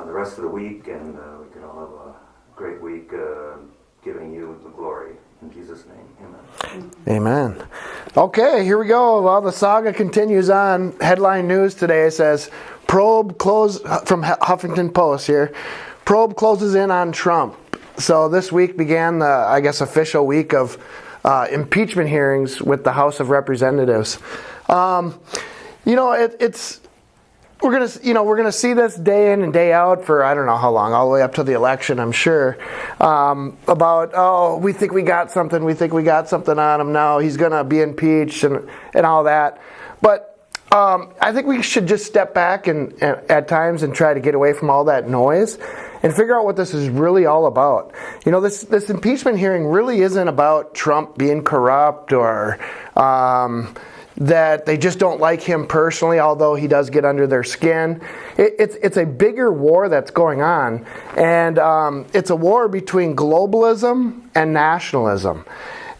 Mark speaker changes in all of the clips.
Speaker 1: the rest of the week, and we can all have a great week giving you the glory. In Jesus' name, amen.
Speaker 2: Amen. Okay, here we go. Well, the saga continues on. Headline news today says, probe close from Huffington Post here. Probe closes in on Trump. So this week began the, official week of impeachment hearings with the House of Representatives. We're gonna see this day in and day out for I don't know how long, all the way up to the election, I'm sure. We think we got something on him now. He's gonna be impeached and all that. But I think we should just step back and at times and try to get away from all that noise and figure out what this is really all about. This impeachment hearing really isn't about Trump being corrupt or that they just don't like him personally, although he does get under their skin. It's a bigger war that's going on, and it's a war between globalism and nationalism.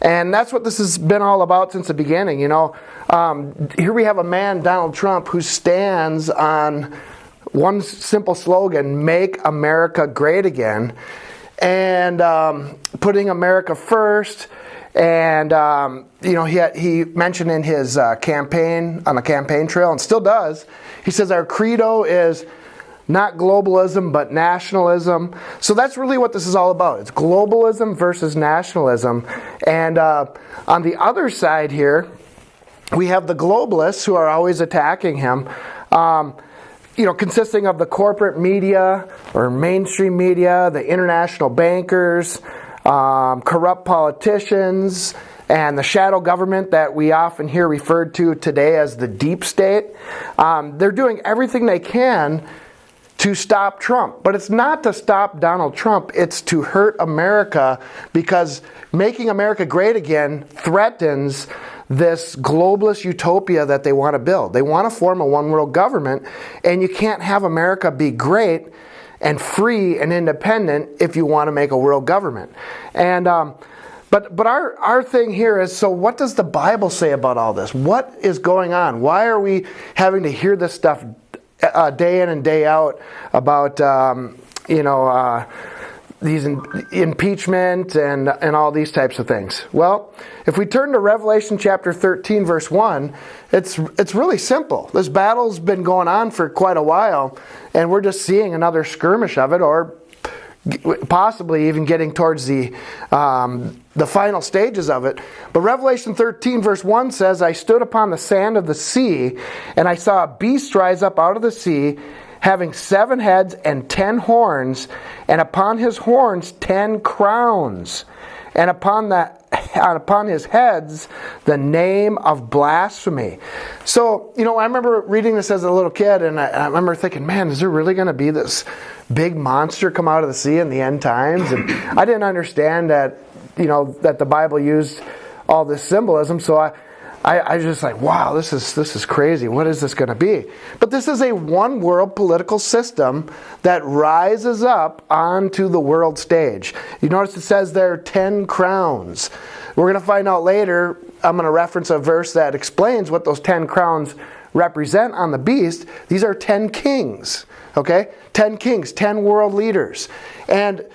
Speaker 2: And that's what this has been all about since the beginning. Here we have a man, Donald Trump, who stands on one simple slogan, "Make America Great Again," and putting America first. And he mentioned in his campaign, on the campaign trail, and still does, he says our credo is not globalism but nationalism. So that's really what this is all about. It's globalism versus nationalism. And on the other side here, we have the globalists who are always attacking him, consisting of the corporate media or mainstream media, the international bankers, corrupt politicians, and the shadow government that we often hear referred to today as the deep state. They're doing everything they can to stop Trump. But it's not to stop Donald Trump, it's to hurt America, because making America great again threatens this globalist utopia that they want to build. They want to form a one-world government, and you can't have America be great and free and independent if you want to make a world government. And but our thing here is, so what does the Bible say about all this? What is going on? Why are we having to hear this stuff day in and day out about these impeachment and all these types of things? Well, if we turn to Revelation chapter 13, verse 1, it's really simple. This battle's been going on for quite a while, and we're just seeing another skirmish of it, or possibly even getting towards the final stages of it. But Revelation 13, verse 1 says, I stood upon the sand of the sea, and I saw a beast rise up out of the sea, having 7 heads and 10 horns, and upon his horns 10 crowns, and upon his heads the name of blasphemy. So, I remember reading this as a little kid, and I remember thinking, man, is there really going to be this big monster come out of the sea in the end times? And I didn't understand that, that the Bible used all this symbolism, so I was just like, wow, this is crazy. What is this going to be? But this is a one world political system that rises up onto the world stage. You notice it says there are 10 crowns. We're going to find out later. I'm going to reference a verse that explains what those 10 crowns represent on the beast. These are 10 kings. Okay? 10 kings, 10 world leaders. And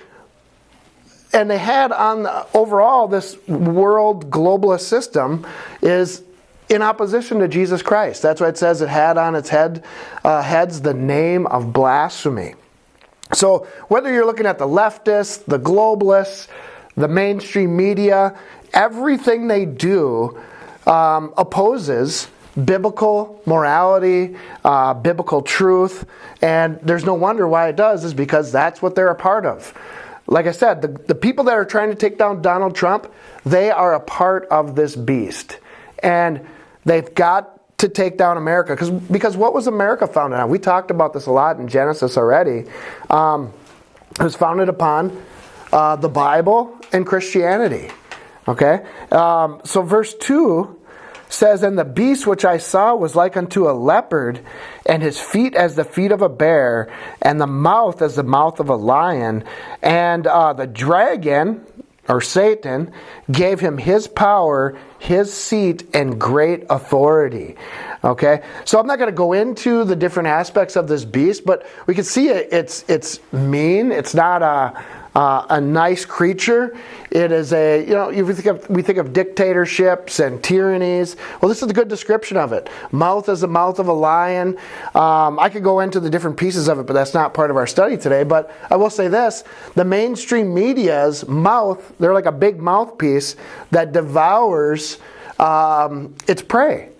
Speaker 2: they had overall this world globalist system is in opposition to Jesus Christ. That's why it says it had on its heads the name of blasphemy. So whether you're looking at the leftists, the globalists, the mainstream media, everything they do opposes biblical morality, biblical truth, and there's no wonder why it does, is because that's what they're a part of. Like I said, the people that are trying to take down Donald Trump, they are a part of this beast. And they've got to take down America. Because what was America founded on? We talked about this a lot in Genesis already. It was founded upon the Bible and Christianity. Okay? So verse 2 says, and the beast which I saw was like unto a leopard, and his feet as the feet of a bear, and the mouth as the mouth of a lion. And the dragon or Satan, gave him his power, his seat, and great authority. Okay? So I'm not going to go into the different aspects of this beast, but we can see it's mean. It's not a nice creature. It is we think of dictatorships and tyrannies. Well, this is a good description of it. Mouth is the mouth of a lion. I could go into the different pieces of it, but that's not part of our study today. But I will say this, the mainstream media's mouth, they're like a big mouthpiece that devours its prey.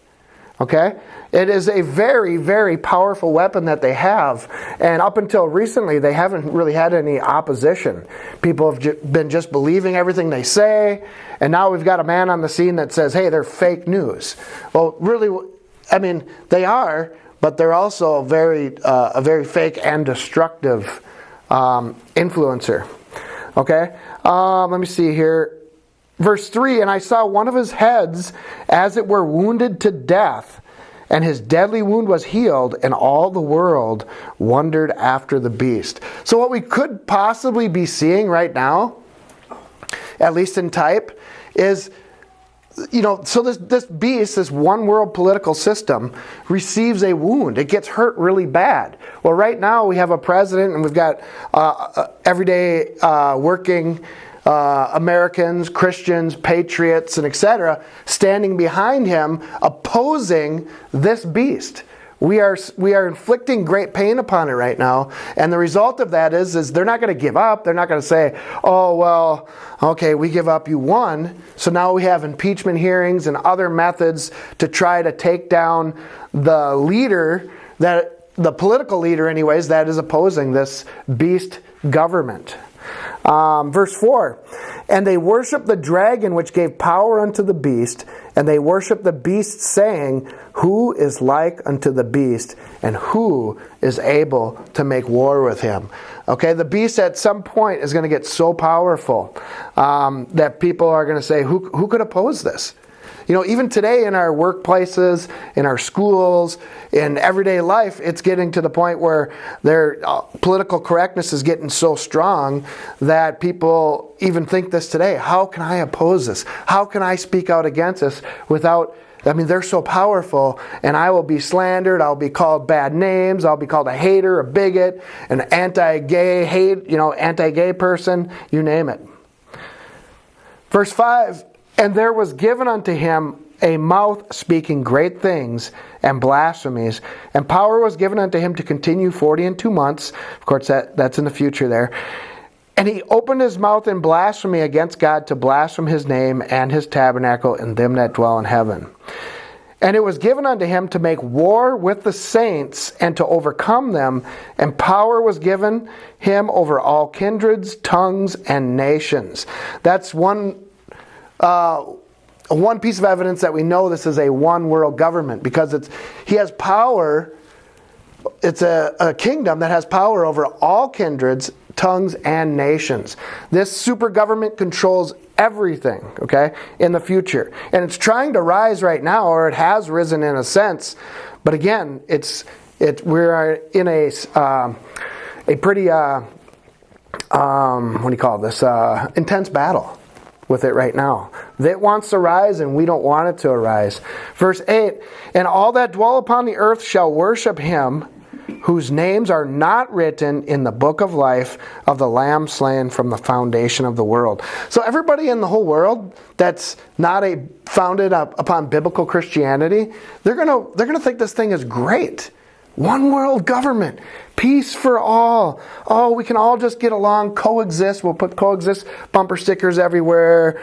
Speaker 2: Okay? It is a very, very powerful weapon that they have. And up until recently, they haven't really had any opposition. People have been just believing everything they say. And now we've got a man on the scene that says, hey, they're fake news. Well, really, I mean, they are, but they're also a very fake and destructive influencer. Okay? Let me see here. Verse 3, and I saw one of his heads as it were wounded to death, and his deadly wound was healed, and all the world wondered after the beast. So what we could possibly be seeing right now, at least in type, is, so this beast, this one world political system, receives a wound. It gets hurt really bad. Well, right now we have a president, and we've got everyday working Americans, Christians, patriots, and etc., standing behind him, opposing this beast. We are inflicting great pain upon it right now, and the result of that is they're not going to give up. They're not going to say, "Oh well, okay, we give up. You won." So now we have impeachment hearings and other methods to try to take down the leader, the political leader, anyways, that is opposing this beast government. Verse 4, and they worship the dragon which gave power unto the beast, and they worship the beast, saying, who is like unto the beast, and who is able to make war with him? Okay, the beast at some point is going to get so powerful that people are going to say, who could oppose this? Even today in our workplaces, in our schools, in everyday life, it's getting to the point where their political correctness is getting so strong that people even think this today. How can I oppose this? How can I speak out against this without... they're so powerful, and I will be slandered, I'll be called bad names, I'll be called a hater, a bigot, an anti-gay person, you name it. Verse 5, and there was given unto him a mouth speaking great things and blasphemies, and power was given unto him to continue 42 months. Of course, that's in the future there. And he opened his mouth in blasphemy against God to blaspheme his name and his tabernacle and them that dwell in heaven. And it was given unto him to make war with the saints and to overcome them. And power was given him over all kindreds, tongues, and nations. That's one piece of evidence that we know this is a one world government, because he has power. It's a kingdom that has power over all kindreds, tongues, and nations. This super government controls everything, okay, in the future. And it's trying to rise right now, or it has risen in a sense. But again, we're in a pretty intense battle with it right now. It wants to rise, and we don't want it to arise. Verse 8, and all that dwell upon the earth shall worship him, whose names are not written in the book of life of the Lamb slain from the foundation of the world. So everybody in the whole world that's not founded upon biblical Christianity, they're gonna think this thing is great. One world government, peace for all. Oh, we can all just get along, coexist. We'll put coexist bumper stickers everywhere.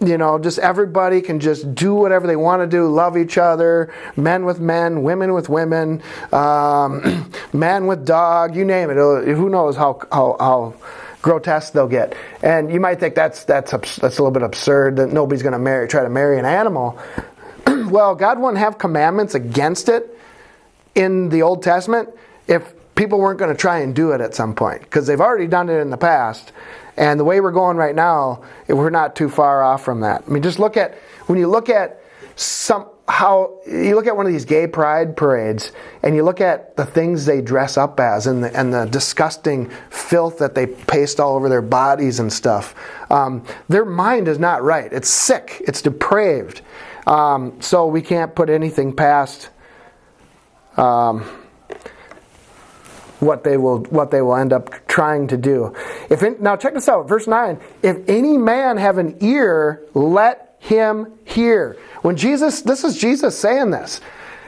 Speaker 2: Just everybody can just do whatever they want to do, love each other, men with men, women with women, man with dog, you name it. Who knows how grotesque they'll get. And you might think that's a little bit absurd, that nobody's going to try to marry an animal. Well, God wouldn't have commandments against it in the Old Testament if people weren't going to try and do it at some point, because they've already done it in the past. And the way we're going right now, we're not too far off from that. I mean, just when you look at how you look at one of these gay pride parades and you look at the things they dress up as and the disgusting filth that they paste all over their bodies and stuff. Their mind is not right. It's sick. It's depraved. So we can't put anything past what they will end up trying to do. Now check this out, verse 9. If any man have an ear, let him hear. This is Jesus saying this.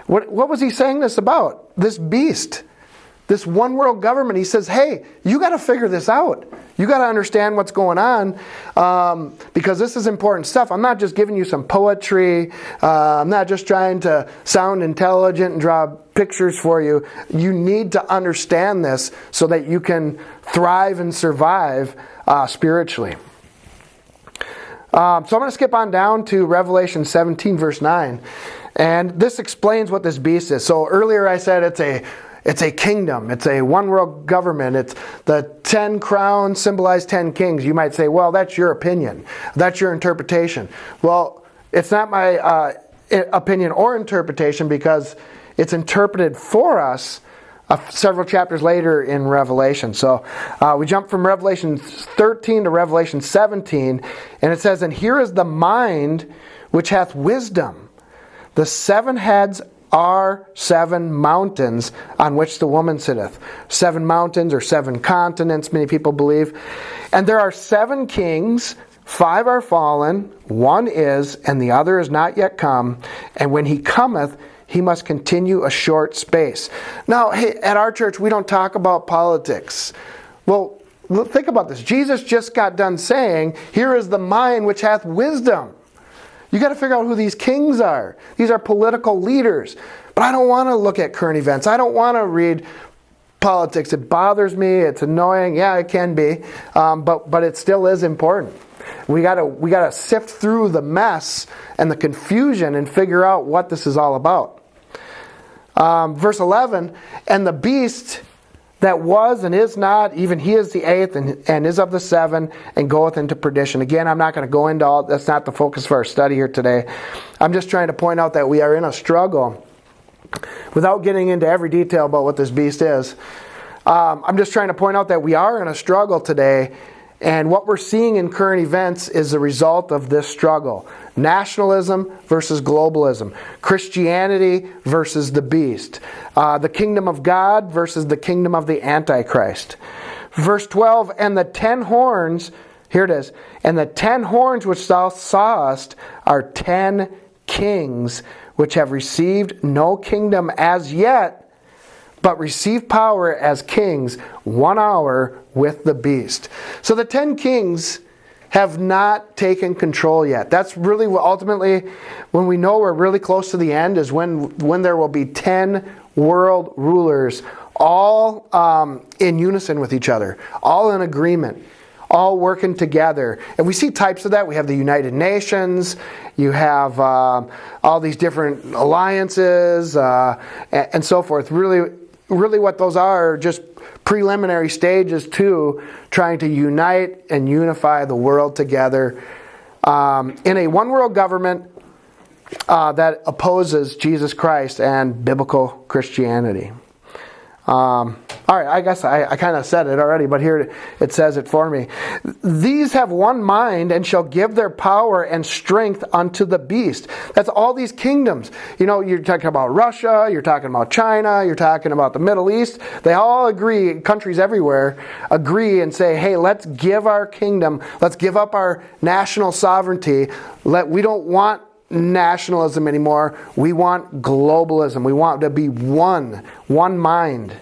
Speaker 2: What was he saying this about? This beast, this one world government. He says, hey, you got to figure this out. You got to understand what's going on, because this is important stuff. I'm not just giving you some poetry. I'm not just trying to sound intelligent and draw pictures for you. You need to understand this so that you can thrive and survive spiritually. So I'm going to skip on down to Revelation 17, verse 9. And this explains what this beast is. So earlier I said it's a kingdom. It's a one world government. It's the 10 crowns symbolize 10 kings. You might say, well, that's your opinion. That's your interpretation. Well, it's not my opinion or interpretation, because it's interpreted for us several chapters later in Revelation. So we jump from Revelation 13 to Revelation 17, and it says, and here is the mind which hath wisdom. The 7 heads are 7 mountains on which the woman sitteth. 7 mountains or 7 continents, many people believe. And there are 7 kings, 5 are fallen, 1 is, and the other is not yet come. And when he cometh, he must continue a short space. Now, hey, at our church, we don't talk about politics. Well, think about this. Jesus just got done saying, here is the mind which hath wisdom. You got to figure out who these kings are. These are political leaders. But I don't want to look at current events. I don't want to read politics. It bothers me. It's annoying. Yeah, it can be. But it still is important. We gotta sift through the mess and the confusion and figure out what this is all about. Verse 11, and the beast that was and is not, even he is the 8th and is of the 7 and goeth into perdition. Again, I'm not going to go into all, that's not the focus for our study here today. I'm just trying to point out that we are in a struggle. Without getting into every detail about what this beast is, I'm just trying to point out that we are in a struggle today. And what we're seeing in current events is the result of this struggle. Nationalism versus globalism. Christianity versus the beast. The kingdom of God versus the kingdom of the Antichrist. Verse 12, and the 10 horns, here it is, and the 10 horns which thou sawest are 10 kings, which have received no kingdom as yet, but receive power as kings 1 hour with the beast. So the 10 kings have not taken control yet. That's really ultimately when we know we're really close to the end, is when there will be 10 world rulers, all in unison with each other, all in agreement, all working together. And we see types of that. We have the United Nations. You have all these different alliances and so forth. Really what those are just preliminary stages to trying to unite and unify the world together in a one world government that opposes Jesus Christ and biblical Christianity. All right, I guess I kind of said it already, but here it says it for me. These have one mind and shall give their power and strength unto the beast. That's all these kingdoms. You know, you're talking about Russia, you're talking about China, you're talking about the Middle East. They all agree, countries everywhere agree and say, hey, let's give our kingdom, let's give up our national sovereignty. We don't want nationalism anymore. We want globalism. We want to be one mind.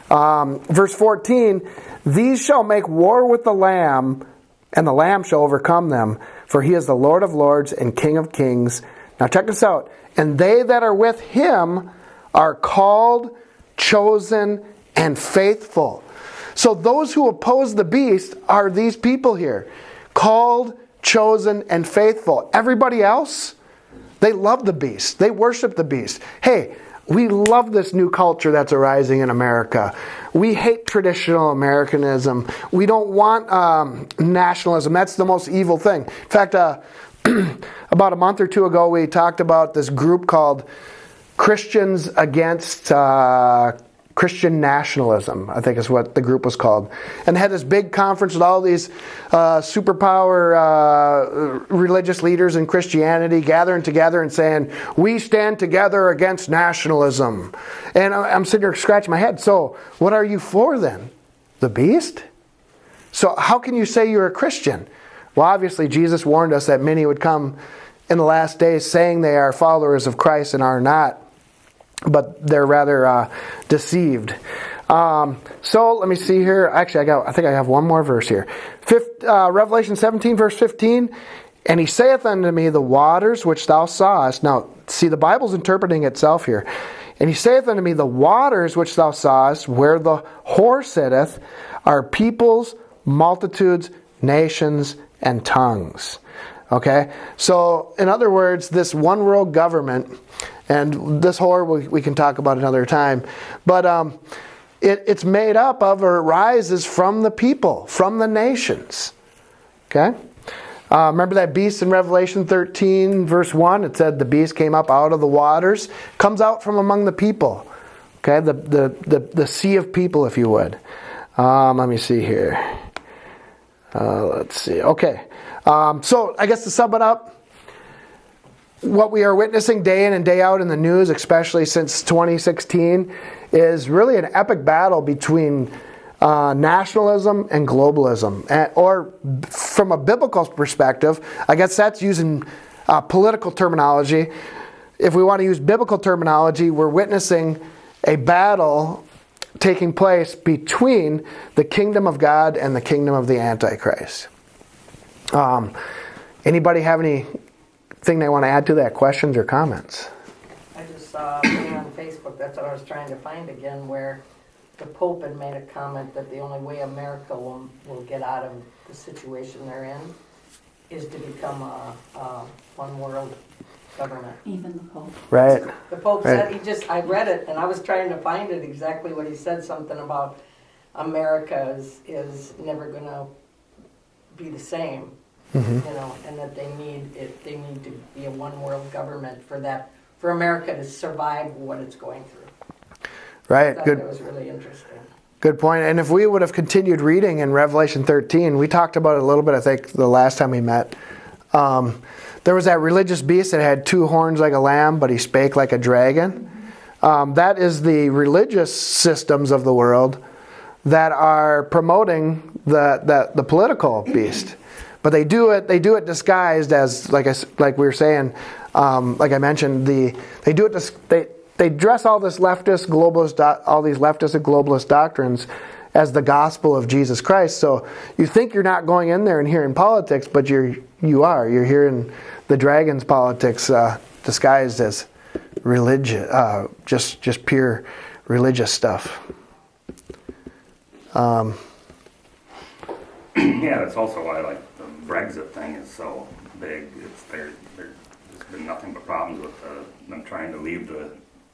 Speaker 2: Verse 14, these shall make war with the Lamb, and the Lamb shall overcome them, for he is the Lord of lords and King of kings. Now check this out. And they that are with him are called, chosen, and faithful. So those who oppose the beast are these people here. Called, chosen, and faithful. Everybody else, they love the beast. They worship the beast. Hey, we love this new culture that's arising in America. We hate traditional Americanism. We don't want nationalism. That's the most evil thing. In fact, about a month or two ago, we talked about this group called Christians Against Christian Nationalism, I think is what the group was called. And had this big conference with all these superpower religious leaders in Christianity gathering together and saying, we stand together against nationalism. And I'm sitting here scratching my head. So what are you for then? The beast? So how can you say you're a Christian? Well, obviously Jesus warned us that many would come in the last days saying they are followers of Christ and are not, but they're rather deceived. So let me see here. Actually, I think I have one more verse here. Revelation 17, verse 15. And he saith unto me, the waters which thou sawest. Now, see, the Bible's interpreting itself here. And he saith unto me, the waters which thou sawest, where the whore sitteth, are peoples, multitudes, nations, and tongues. Okay? So, in other words, this one world government, and this whore we can talk about another time, but it's made up of, or rises from the people, from the nations. Okay? Remember that beast in Revelation 13, verse 1? It said the beast came up out of the waters, comes out from among the people. Okay? The sea of people, if you would. Let me see here. Let's see. Okay. So I guess to sum it up, what we are witnessing day in and day out in the news, especially since 2016, is really an epic battle between nationalism and globalism. Or from a biblical perspective, I guess that's using political terminology. If we want to use biblical terminology, we're witnessing a battle taking place between the kingdom of God and the kingdom of the Antichrist. Anybody have anything they want to add to that? Questions or comments?
Speaker 3: I just saw a thing on Facebook, that's what I was trying to find again, where the Pope had made a comment that the only way America will get out of the situation they're in is to become a one world government.
Speaker 4: Even the Pope.
Speaker 2: Right.
Speaker 3: The Pope said, I read it, and I was trying to find it exactly what he said, something about America is never going to be the same, and that they need to be a one world government for America to survive what it's going through.
Speaker 2: Right.
Speaker 3: Good. That was really interesting.
Speaker 2: Good point. And if we would have continued reading in Revelation 13, we talked about it a little bit, I think, the last time we met. There was that religious beast that had two horns like a lamb, but he spake like a dragon. That is the religious systems of the world that are promoting the political beast. But they do it disguised as, like we were saying, like I mentioned, they do it. They dress all this leftist globalist, all these leftist and globalist doctrines as the gospel of Jesus Christ. So you think you're not going in there and hearing politics, but you are. You're hearing the dragon's politics disguised as religion, just pure religious stuff.
Speaker 1: Yeah, that's also why the Brexit thing is so big. There's been nothing but problems with them trying to leave the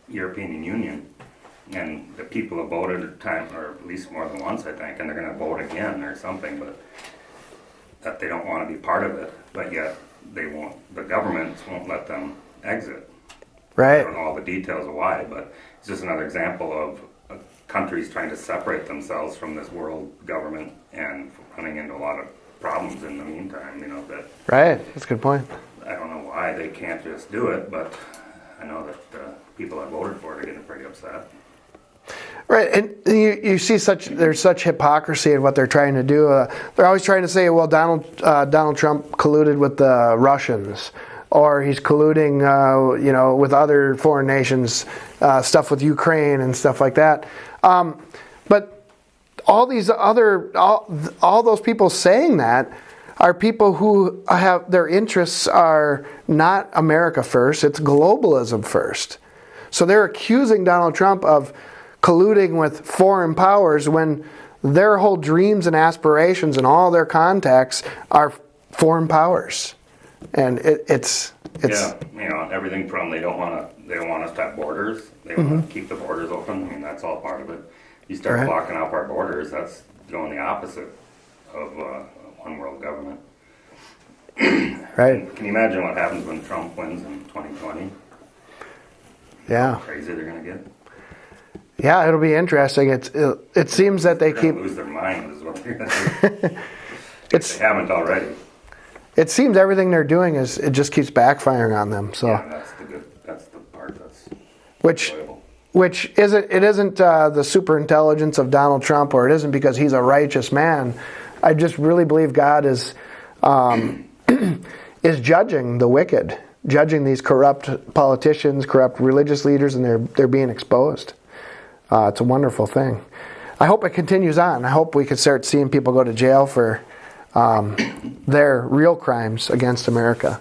Speaker 1: European Union, and the people have voted at time, or at least more than once, I think, and they're going to vote again or something, but that they don't want to be part of it, but yet the governments won't let them exit.
Speaker 2: Right.
Speaker 1: I don't know all the details of why, but it's just another example of countries trying to separate themselves from this world government and running into a lot of problems in the meantime, that...
Speaker 2: Right, that's a good point.
Speaker 1: I don't know why they can't just do it, but I know that people that voted for it are getting pretty upset.
Speaker 2: Right, and you see there's such hypocrisy in what they're trying to do. They're always trying to say, well, Donald Trump colluded with the Russians, or he's colluding, with other foreign nations, stuff with Ukraine and stuff like that. But all these all those people saying that are people who have their interests are not America first, it's globalism first. So they're accusing Donald Trump of colluding with foreign powers when their whole dreams and aspirations and all their contacts are foreign powers. And it's
Speaker 1: everything from they don't want us to have borders. They want to keep the borders open. I mean, that's all part of it. You start blocking off our borders, that's going the opposite of one world government.
Speaker 2: Right.
Speaker 1: Can you imagine what happens when Trump wins in 2020?
Speaker 2: Yeah.
Speaker 1: How crazy they're going to get.
Speaker 2: Yeah, it'll be interesting. It seems that they
Speaker 1: They're gonna
Speaker 2: keep.
Speaker 1: lose their mind is what they're going to do. If they haven't already.
Speaker 2: It seems everything they're doing it just keeps backfiring on them. So,
Speaker 1: Yeah, that's the part that's
Speaker 2: which
Speaker 1: enjoyable.
Speaker 2: it isn't the super intelligence of Donald Trump, or it isn't because he's a righteous man. I just really believe God is is judging the wicked, judging these corrupt politicians, corrupt religious leaders, and they're being exposed. It's a wonderful thing. I hope it continues on. I hope we can start seeing people go to jail for their real crimes against America.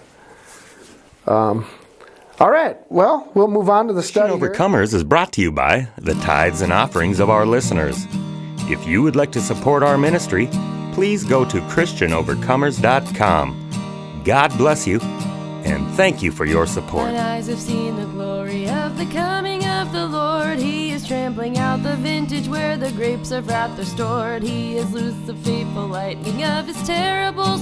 Speaker 2: All right. Well, we'll move on to the study here.
Speaker 4: Overcomers is brought to you by the tithes and offerings of our listeners. If you would like to support our ministry, please go to ChristianOvercomers.com. God bless you, and thank you for your support.
Speaker 5: Mine eyes have seen the glory of the coming of the Lord. He is trampling out the vintage where the grapes of wrath are stored. He has loosed the fateful lightning of his terrible